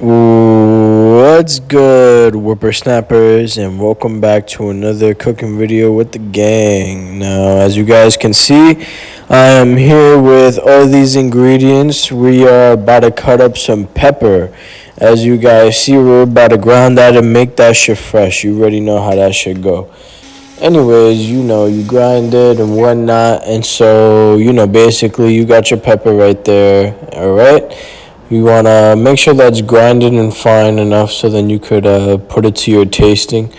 What's good, whippersnappers, and welcome back to another cooking video with the gang. Now, as you guys can see, I am here with all these ingredients. We are about to cut up some pepper. As you guys see, we're about to ground that and make that shit fresh. You already know how that shit go. Anyways, you grind it and whatnot, and so, basically you got your pepper right there, alright? You want to make sure that's grinded and fine enough so then you could put it to your tasting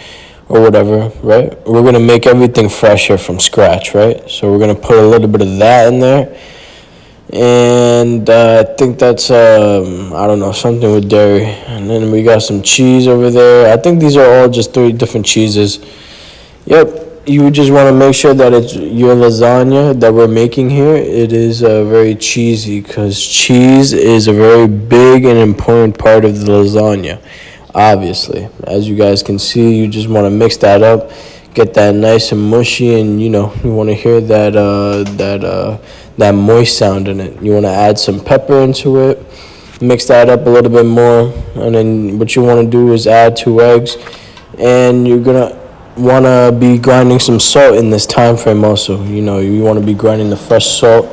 or whatever, right? We're going to make everything fresh here from scratch, right? So we're going to put a little bit of that in there. And I think that's, I don't know, something with dairy. And then we got some cheese over there. I think these are all just 3 different cheeses. Yep, you just want to make sure that it's your lasagna that we're making here. It is very cheesy because cheese is a very big and important part of the lasagna. Obviously, as you guys can see, you just want to mix that up, get that nice and mushy, and you want to hear that moist sound in it. You want to add some pepper into it, mix that up a little bit more, and then what you want to do is add 2 eggs, and you're gonna want to be grinding some salt in this time frame also. You want to be grinding the fresh salt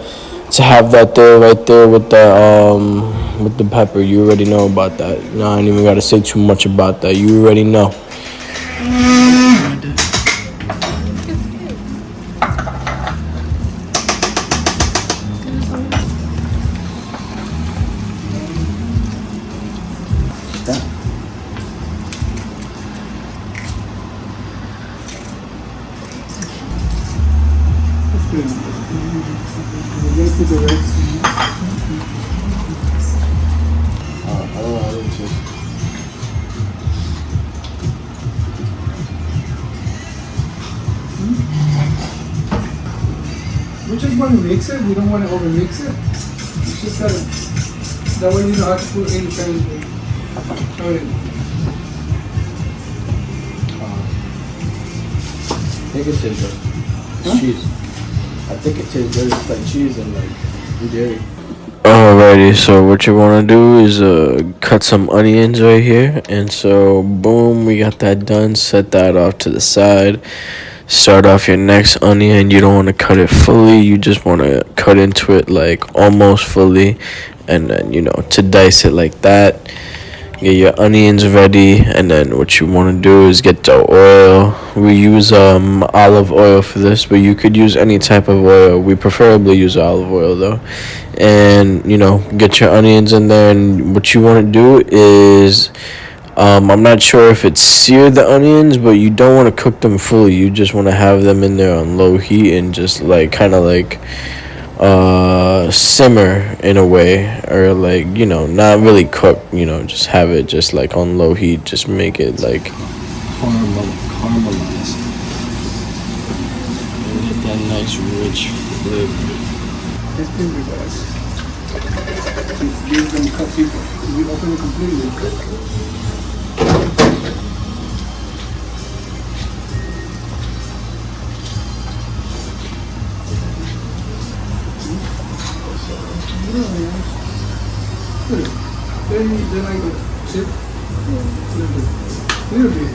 to have that there right there with the pepper. You already know about that. I ain't even got to say too much about that. You already know. We just want to mix it. We don't want to over mix it. It's just that way you know how to put any kind of thing. I think it tastes good. It's cheese. I think it tastes good. It's like cheese and like dairy. Alrighty, so what you want to do is cut some onions right here. And so, boom, we got that done. Set that off to the side. Start off your next onion. You don't want to cut it fully. You just want to cut into it like almost fully. And then, to dice it like that. Get your onions ready, and then what you want to do is get the oil. We use olive oil for this, but you could use any type of oil. We preferably use olive oil though. And get your onions in there, and what you want to do is I'm not sure if it's sear the onions, but you don't want to cook them fully. You just want to have them in there on low heat and just like kind of like simmer in a way, or like not really cook, just have it just like on low heat, just make it like caramelize and get that nice rich flavor. It's been reversed. Give them cut people. We open it completely. Then I go chip. Little bit.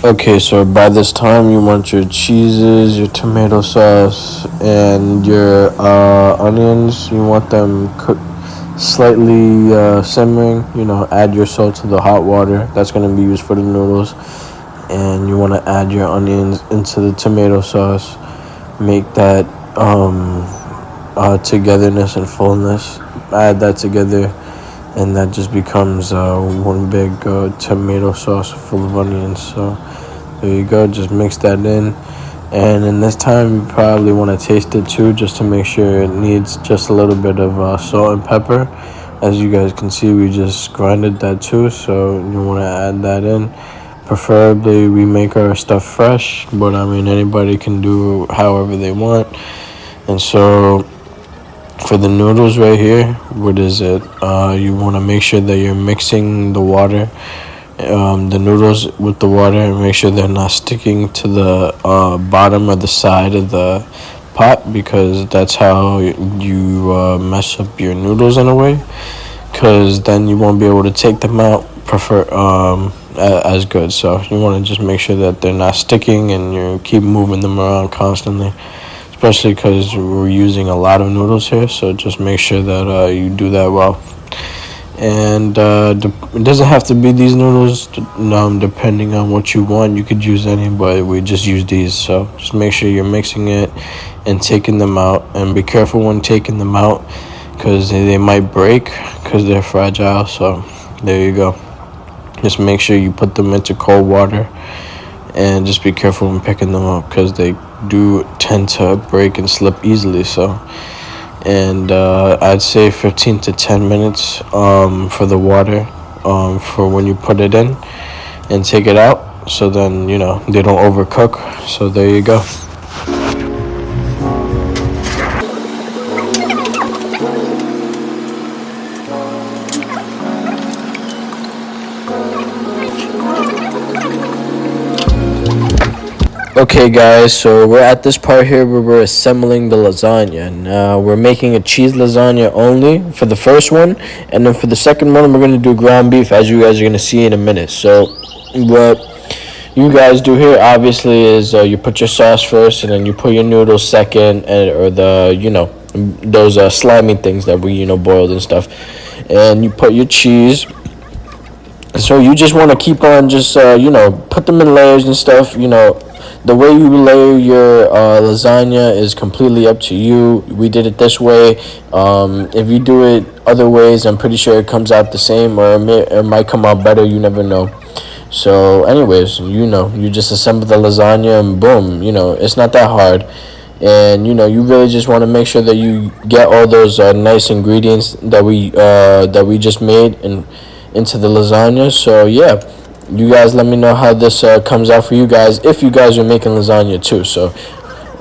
Okay, so by this time you want your cheeses, your tomato sauce, and your onions. You want them cooked slightly simmering. Add your salt to the hot water that's going to be used for the noodles, and you want to add your onions into the tomato sauce. Make that togetherness and fullness. Add that together, and that just becomes one big tomato sauce full of onions. So there you go, just mix that in, And in this time, you probably want to taste it too, just to make sure it needs just a little bit of salt and pepper. As you guys can see, we just grinded that too, so you want to add that in. Preferably, we make our stuff fresh, but I mean, anybody can do however they want. And so, for the noodles right here, what is it? You want to make sure that you're mixing the water, the noodles with the water, and make sure they're not sticking to the bottom or the side of the pot, because that's how you mess up your noodles in a way, because then you won't be able to take them out as good. So you want to just make sure that they're not sticking and you keep moving them around constantly, especially because we're using a lot of noodles here. So just make sure that you do that well. And it doesn't have to be these noodles, depending on what you want. You could use any, but we just use these. So just make sure you're mixing it and taking them out, and be careful when taking them out, because they might break because they're fragile. So there you go. Just make sure you put them into cold water, and just be careful when picking them up, because they do tend to break and slip easily. So, and I'd say 15 to 10 minutes for the water, for when you put it in and take it out, so then they don't overcook. So there you go. Okay, guys, so we're at this part here where we're assembling the lasagna. Now, we're making a cheese lasagna only for the first one, and then for the second one, we're going to do ground beef, as you guys are going to see in a minute. So, what you guys do here, obviously, is you put your sauce first, and then you put your noodles second, or those slimy things that we, boiled and stuff. And you put your cheese. So you just want to keep on just, put them in layers and stuff. The way you layer your lasagna is completely up to you. We did it this way. If you do it other ways, I'm pretty sure it comes out the same, or it might come out better. You never know. So anyways, you just assemble the lasagna and boom, it's not that hard. And you really just want to make sure that you get all those nice ingredients that we just made into the lasagna. So yeah, you guys let me know how this comes out for you guys, if you guys are making lasagna too. So,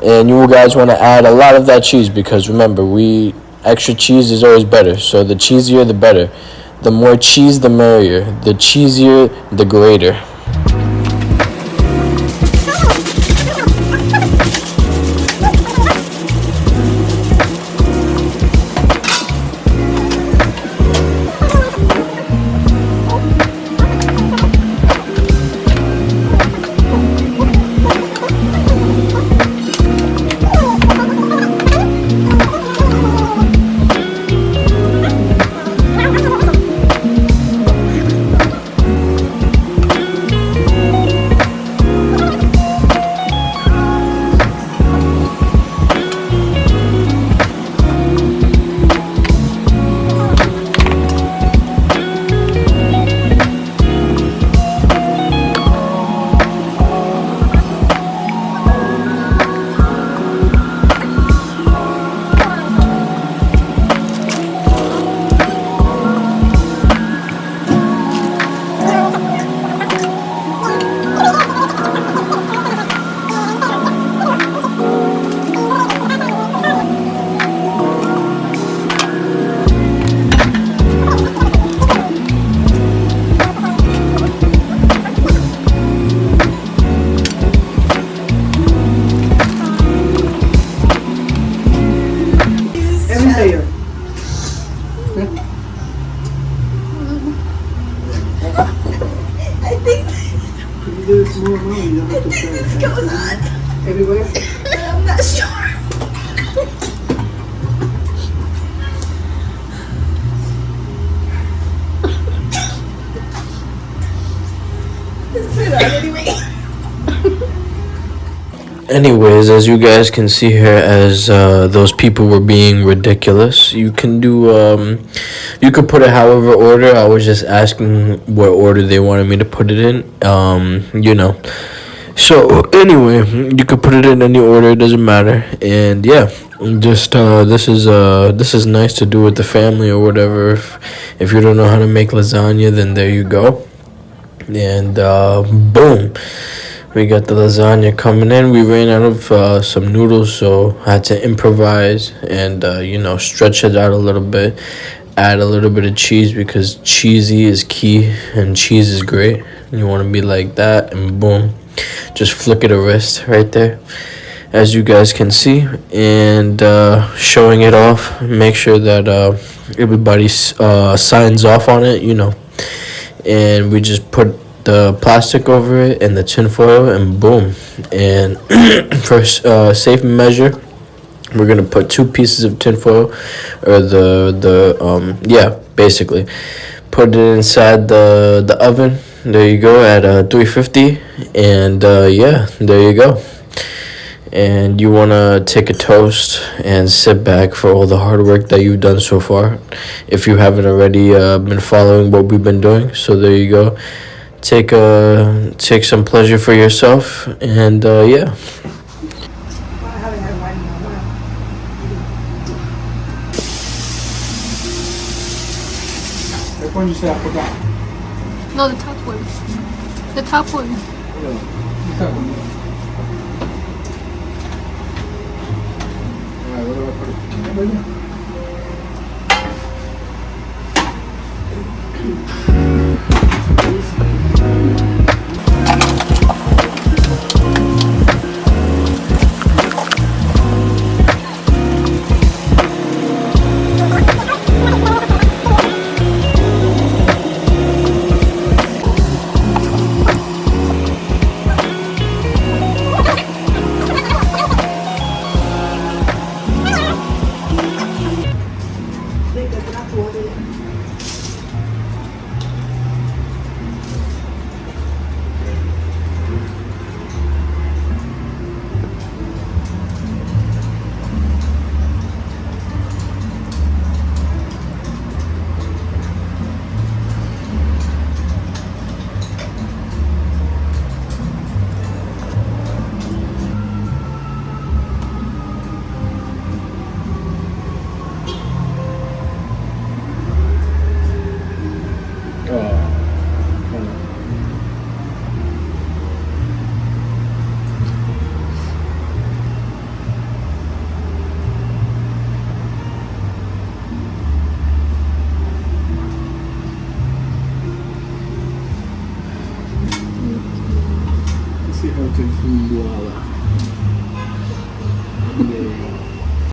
and you guys want to add a lot of that cheese, because remember, extra cheese is always better. So the cheesier the better. The more cheese the merrier. The cheesier the greater. Layer. I think You do it more now, you don't have to stir this it. goes on. Everywhere? I'm not sure. Let's put it on anyway. Anyways, as you guys can see here, as those people were being ridiculous, you can you could put it however order. I was just asking what order they wanted me to put it in. So anyway, you could put it in any order, it doesn't matter. And yeah, just this is nice to do with the family or whatever. If you don't know how to make lasagna, then there you go. And boom, we got the lasagna coming in. We ran out of some noodles, so I had to improvise and stretch it out a little bit. Add a little bit of cheese because cheesy is key and cheese is great. You want to be like that, and boom, just flick it a wrist right there, as you guys can see, and showing it off. Make sure that everybody signs off on it, and we just put the plastic over it and the tin foil, and boom. And for safe measure, we're gonna put 2 pieces of tinfoil, or basically put it inside the oven. There you go, at 350, and there you go. And you wanna take a toast and sit back for all the hard work that you've done so far, if you haven't already been following what we've been doing. So there you go. Take some pleasure for yourself, and yeah. I haven't had wine in a while. Which one you say I forgot? No, the top one. The top one. This that one. Alright, where do I put it?